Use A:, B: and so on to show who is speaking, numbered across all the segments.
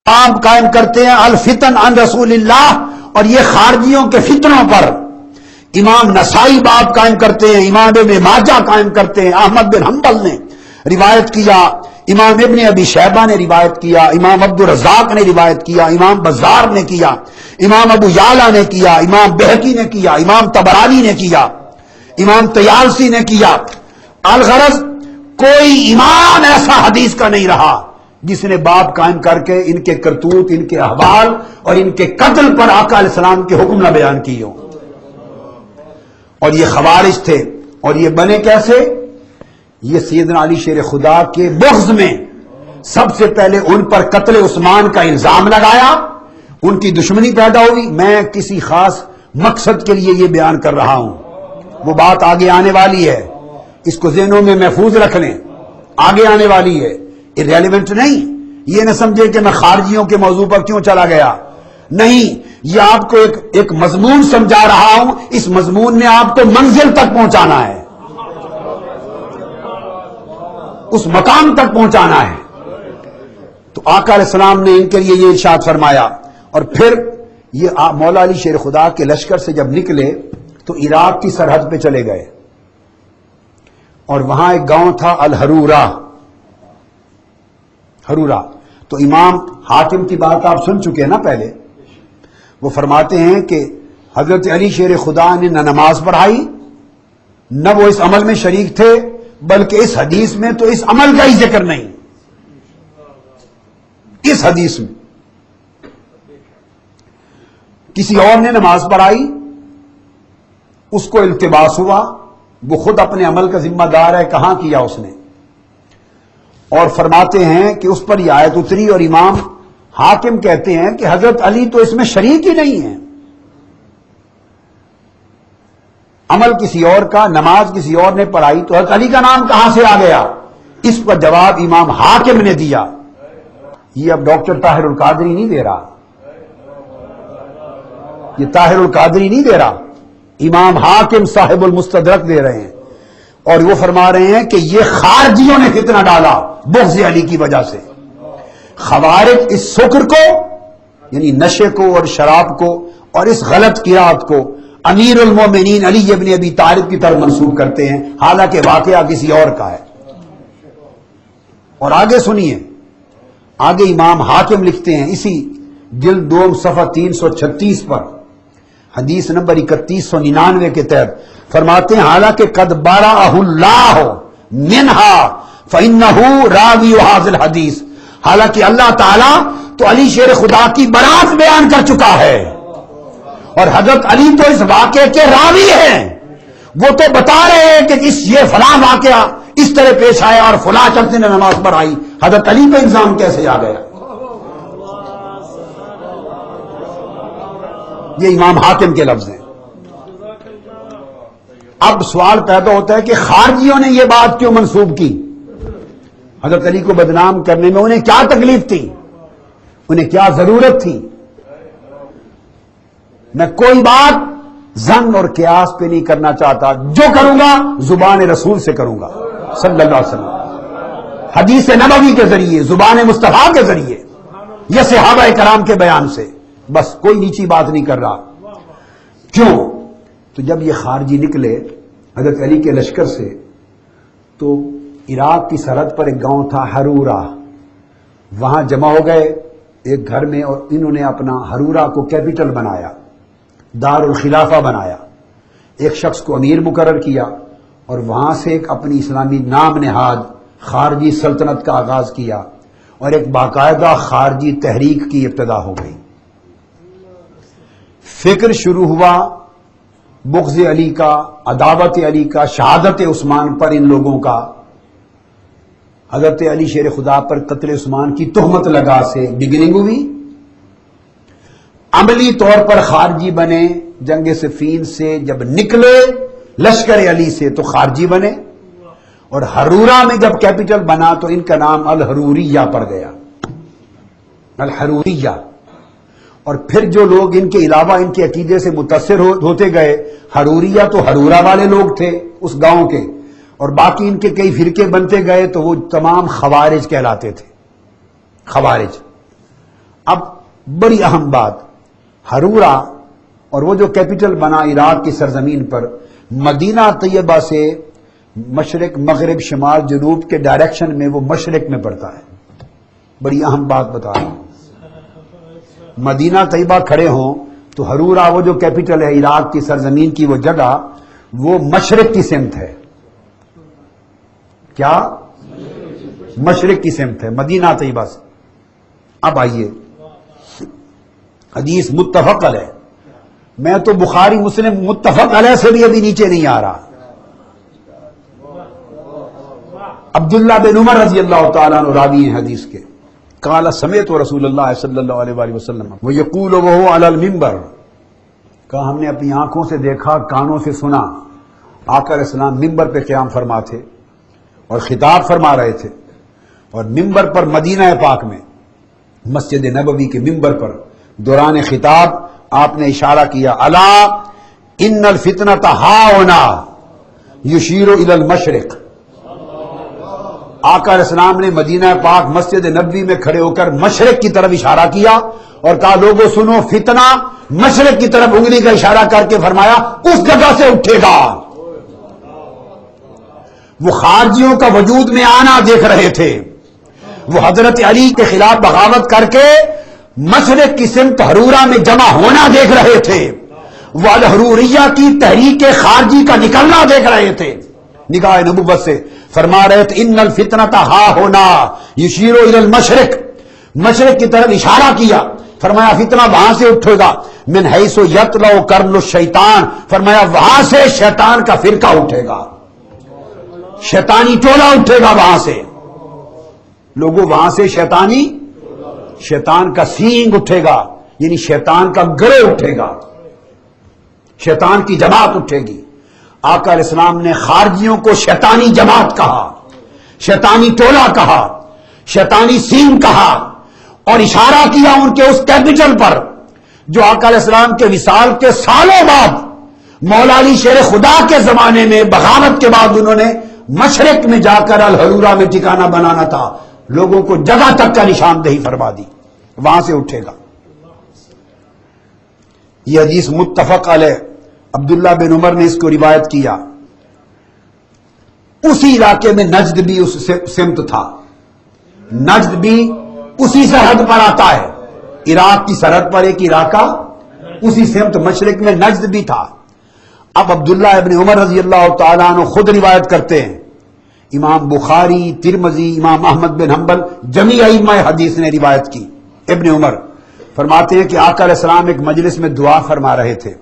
A: آپ قائم کرتے ہیں الفتن عن رسول اللہ، اور یہ خارجیوں کے فتنوں پر امام نسائی باب قائم کرتے ہیں، امام ابن ماجہ قائم کرتے ہیں، احمد بن حنبل نے روایت کیا، امام ابن ابی شیبہ نے روایت کیا، امام عبد الرزاق نے روایت کیا، امام بزار نے کیا، امام ابو یعلا نے کیا، امام بہقی نے کیا، امام طبرانی نے کیا، امام طیالسی نے کیا۔ الغرض کوئی امام ایسا حدیث کا نہیں رہا جس نے باب قائم کر کے ان کے کرتوت، ان کے احوال اور ان کے قتل پر آقا علیہ السلام کے حکم نہ بیان کیے ہوں۔ اور یہ خوارج تھے، اور یہ بنے کیسے؟ یہ سیدنا علی شیر خدا کے بغض میں سب سے پہلے ان پر قتل عثمان کا الزام لگایا، ان کی دشمنی پیدا ہوئی۔ میں کسی خاص مقصد کے لیے یہ بیان کر رہا ہوں، وہ بات آگے آنے والی ہے، اس کو ذہنوں میں محفوظ رکھ لیں، آگے آنے والی ہے، ریلیونٹ نہیں۔ یہ نہ سمجھے کہ میں خارجیوں کے موضوع پر کیوں چلا گیا، نہیں، یہ آپ کو ایک مضمون سمجھا رہا ہوں، اس مضمون نے آپ کو منزل تک پہنچانا ہے، اس مقام تک پہنچانا ہے۔ تو آقا علیہ السلام نے ان کے لیے یہ ارشاد فرمایا، اور پھر یہ مولا علی شیر خدا کے لشکر سے جب نکلے تو عراق کی سرحد پہ چلے گئے، اور وہاں ایک گاؤں تھا الحرورہ، حرورہ۔ تو امام حاکم کی بات آپ سن چکے ہیں نا پہلے، وہ فرماتے ہیں کہ حضرت علی شیر خدا نے نہ نماز پڑھائی، نہ وہ اس عمل میں شریک تھے، بلکہ اس حدیث میں تو اس عمل کا ہی ذکر نہیں، اس حدیث میں کسی اور نے نماز پڑھائی، اس کو التباس ہوا، وہ خود اپنے عمل کا ذمہ دار ہے، کہاں کیا اس نے، اور فرماتے ہیں کہ اس پر یہ آیت اتری، اور امام حاکم کہتے ہیں کہ حضرت علی تو اس میں شریک ہی نہیں ہے، عمل کسی اور کا، نماز کسی اور نے پڑھائی، تو حضرت علی کا نام کہاں سے آ گیا؟ اس پر جواب امام حاکم نے دیا۔ یہ اب ڈاکٹر طاہر القادری نہیں دے رہا، یہ طاہر القادری نہیں دے رہا، امام حاکم صاحب المستدرک دے رہے ہیں، اور وہ فرما رہے ہیں کہ یہ خارجیوں نے فتنہ ڈالا بغض علی کی وجہ سے۔ خوارج اس سکر کو، یعنی نشے کو اور شراب کو اور اس غلط قرات کو امیر المومنین علی ابن ابی طالب کی طرف منسوب کرتے ہیں، حالانکہ واقعہ کسی اور کا ہے۔ اور آگے سنیے، آگے امام حاکم لکھتے ہیں اسی جلد 2 صفحہ 336 پر، حدیث نمبر 3199 کے تحت فرماتے ہیں، حالانکہ قد برأہ اللہ منہا فإنہ راوی ھذا الحدیث، حالانکہ اللہ تعالیٰ تو علی شیر خدا کی برات بیان کر چکا ہے، اور حضرت علی تو اس واقعے کے راوی ہیں، وہ تو بتا رہے ہیں کہ یہ فلاں واقعہ اس طرح پیش آیا اور فلاں شخص نے نماز پڑھائی، حضرت علی پہ الزام کیسے آ گیا؟ یہ امام حاکم کے لفظ ہیں۔ اب سوال پیدا ہوتا ہے کہ خارجیوں نے یہ بات کیوں منسوب کی؟ حضرت علی کو بدنام کرنے میں انہیں کیا تکلیف تھی، انہیں کیا ضرورت تھی؟ میں کوئی بات ظن اور قیاس پہ نہیں کرنا چاہتا، جو کروں گا زبان رسول سے کروں گا صلی اللہ علیہ وسلم، حدیث نبوی کے ذریعے، زبان مصطفیٰ کے ذریعے، یہ صحابہ کرام کے بیان سے، بس کوئی نیچی بات نہیں کر رہا۔ کیوں؟ تو جب یہ خارجی نکلے حضرت علی کے لشکر سے، تو عراق کی سرحد پر ایک گاؤں تھا حرورہ، وہاں جمع ہو گئے ایک گھر میں، اور انہوں نے اپنا حرورہ کو کیپٹل بنایا، دار الخلافہ بنایا، ایک شخص کو امیر مقرر کیا، اور وہاں سے ایک اپنی اسلامی نام نہاد خارجی سلطنت کا آغاز کیا، اور ایک باقاعدہ خارجی تحریک کی ابتدا ہو گئی۔ فکر شروع ہوا بغض علی کا، عداوت علی کا، شہادت عثمان پر ان لوگوں کا، حضرت علی شیر خدا پر قتل عثمان کی تہمت لگا سے بگننگ ہوئی، عملی طور پر خارجی بنے، جنگ صفین سے جب نکلے لشکر علی سے تو خارجی بنے، اور حرورہ میں جب کیپٹل بنا تو ان کا نام الحروریہ پڑ گیا، الحروریہ۔ اور پھر جو لوگ ان کے علاوہ ان کے عقیدے سے متاثر ہوتے گئے، حروریہ تو حرورہ والے لوگ تھے اس گاؤں کے، اور باقی ان کے کئی فرقے بنتے گئے تو وہ تمام خوارج کہلاتے تھے، خوارج۔ اب بڑی اہم بات، ہرورا اور وہ جو کیپٹل بنا عراق کی سرزمین پر، مدینہ طیبہ سے مشرق مغرب شمال جنوب کے ڈائریکشن میں وہ مشرق میں پڑتا ہے. بڑی اہم بات بتا رہا ہوں. مدینہ طیبہ کھڑے ہوں تو ہرورا وہ جو کیپٹل ہے عراق کی سرزمین کی وہ جگہ وہ مشرق کی سمت ہے. کیا؟ مشرق کی سمت ہے مدینہ طیبہ سے. اب آئیے حدیث متفق علیہ، میں تو بخاری مسلم متفق علیہ سے بھی ابھی نیچے نہیں آ رہا. عبداللہ بن عمر رضی اللہ تعالیٰ عنہ راوی ہیں حدیث کے. قال سمعت رسول اللہ صلی اللہ علیہ وآلہ وسلم ویقول وهو علی المنبر، کہا ہم نے اپنی آنکھوں سے دیکھا کانوں سے سنا آقا علیہ السلام منبر پہ قیام فرما تھے اور خطاب فرما رہے تھے. اور منبر پر مدینہ پاک میں مسجد نبوی کے منبر پر دوران خطاب آپ نے اشارہ کیا الا ان الفتنۃ ہاہنا یشیر الی المشرق. آقا علیہ السلام نے مدینہ پاک مسجد نبوی میں کھڑے ہو کر مشرق کی طرف اشارہ کیا اور کہا لوگوں سنو، فتنہ مشرق کی طرف انگلی کا اشارہ کر کے فرمایا اس جگہ سے اٹھے گا. وہ خارجیوں کا وجود میں آنا دیکھ رہے تھے، وہ حضرت علی کے خلاف بغاوت کر کے مشرق کی سمت ہرورا میں جمع ہونا دیکھ رہے تھے، وہ الحروریہ کی تحریک خارجی کا نکلنا دیکھ رہے تھے. نگاہ نبوت سے فرما رہے تھے ان الفتنۃ ہا ہونا یشیر الی المشرق، مشرق کی طرف اشارہ کیا، فرمایا فتنہ وہاں سے اٹھے گا. من حیث یطلع قرن الشیطان، فرمایا وہاں سے شیطان کا فرقہ اٹھے گا، شیطانی ٹولہ اٹھے گا وہاں سے. لوگوں وہاں سے شیطان کا سینگ اٹھے گا، یعنی شیطان کا گروہ اٹھے گا، شیطان کی جماعت اٹھے گی. آقا علیہ السلام نے خارجیوں کو شیطانی جماعت کہا، شیطانی ٹولہ کہا، شیطانی سینگ کہا اور اشارہ کیا ان کے اس کیپٹل پر جو آقا علیہ السلام کے وصال کے سالوں بعد مولا علی شیر خدا کے زمانے میں بغاوت کے بعد انہوں نے مشرق میں جا کر الحرورہ میں ٹھکانہ بنانا تھا. لوگوں کو جگہ تک کا نشاندہی فرما دی، وہاں سے اٹھے گا. یہ حدیث متفق علیہ، عبداللہ بن عمر نے اس کو روایت کیا. اسی علاقے میں نجد بھی اس سمت تھا، نجد بھی اسی سرحد پر آتا ہے، عراق کی سرحد پر ایک علاقہ اسی سمت مشرق میں نجد بھی تھا. اب عبداللہ ابن عمر رضی اللہ تعالیٰ عنہ خود روایت کرتے ہیں، امام بخاری، ترمذی، امام احمد بن حنبل جمیع ائمہ حدیث نے روایت کی. ابن عمر فرماتے ہیں کہ آقا علیہ السلام ایک مجلس میں دعا فرما رہے تھے.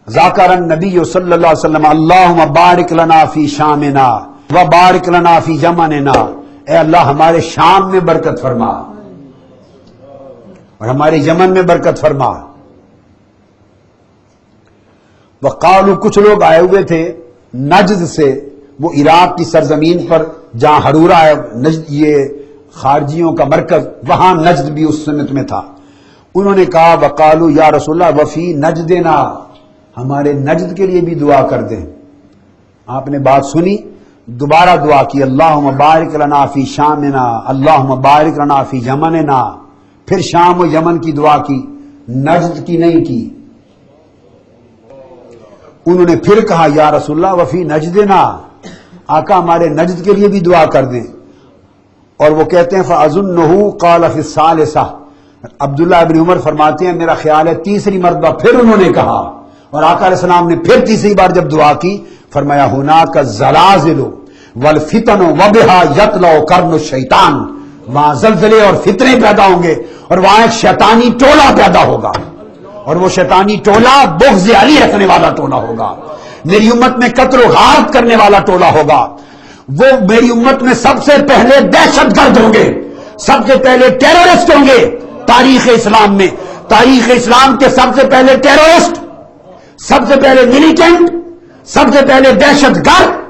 A: ذاکر النبی صلی اللہ علیہ وسلم اللہم بارک لنا فی شامنا و بارک لنا فی یمننا، اے اللہ ہمارے شام میں برکت فرما اور ہمارے یمن میں برکت فرما. وقالو، کچھ لوگ آئے ہوئے تھے نجد سے، وہ عراق کی سرزمین پر جہاں ہرورا ہے نجد، یہ خارجیوں کا مرکز، وہاں نجد بھی اس سمت میں تھا. انہوں نے کہا وقالو یا رسول اللہ وفی نجدنا، ہمارے نجد کے لیے بھی دعا کر دیں. آپ نے بات سنی، دوبارہ دعا کی اللہم بارک لنا فی شامنا اللہم بارک لنا فی یمننا. پھر شام و یمن کی دعا کی، نجد کی نہیں کی. انہوں نے پھر کہا یا رسول اللہ وفی نجدنا، آقا ہمارے نجد کے لیے بھی دعا کر دیں. اور وہ کہتے ہیں فَأَظُنُّهُ قَالَ فِي الثَّالِثَةِ، عبداللہ ابن عمر فرماتے ہیں میرا خیال ہے تیسری مرتبہ پھر انہوں نے کہا، اور آقا علیہ السلام نے پھر تیسری بار جب دعا کی فرمایا هُنَاكَ الزَّلَازِلُ وَالْفِتَنُ وَبِهَا يَطْلَعُ قَرْنُ الشَّيْطَانِ، وہاں زلزلے اور فتنے پیدا ہوں گے اور وہاں ایک شیطانی ٹولہ پیدا ہوگا، اور وہ شیطانی ٹولہ بغض علی رکھنے والا ٹولہ ہوگا، میری امت میں قتل و غارت کرنے والا ٹولہ ہوگا. وہ میری امت میں سب سے پہلے دہشت گرد ہوں گے، سب سے پہلے ٹیررسٹ ہوں گے. تاریخ اسلام میں، تاریخ اسلام کے سب سے پہلے ٹیررسٹ، سب سے پہلے ملیٹنٹ، سب سے پہلے دہشت گرد